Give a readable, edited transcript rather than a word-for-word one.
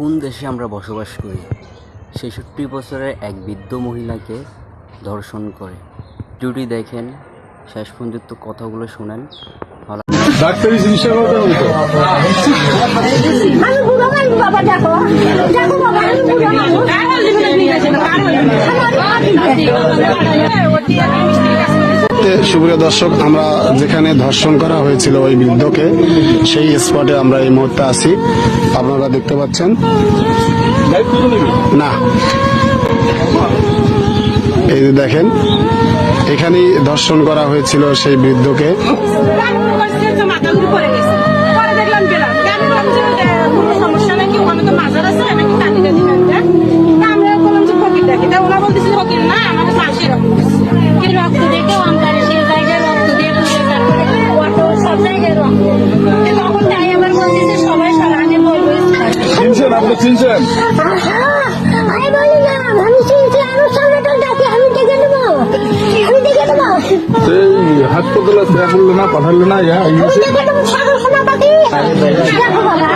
কোন দেশে আমরা বসবাস করি? ৬৬ বছরের এক বৃদ্ধ মহিলাকে ধর্ষণ করে। ভিডিওটি দেখেন, শেষ পর্যন্ত কথাগুলো শোনেন। ডাক্তারি চিকিৎসা করতে হবে তো। আমি বুড়ো মানুষ বাবা, দেখো দেখো বাবা, আমি বুড়ো মানুষ। সুপ্রিয় দর্শক, আমরা যেখানে ধর্ষণ করা হয়েছিল ওই বৃদ্ধকে, সেই স্পটে আমরা এই মুহূর্তে আছি। আপনারা দেখতে পাচ্ছেন না, এই যে দেখেন, এখানেই ধর্ষণ করা হয়েছিল সেই বৃদ্ধকে। চিনছেন? আপনি চিনছেন? আমি বলি না, আমি চিনছি, আরো সামনে ডাকি, আমি দেখে নেবো, আমি দেখে নেবো, সেই হাসপাতালে দেয়া করলো না, পাঠালো না, আমি দেখে নেবো, সাহস না পাতি। দেখো বাবা,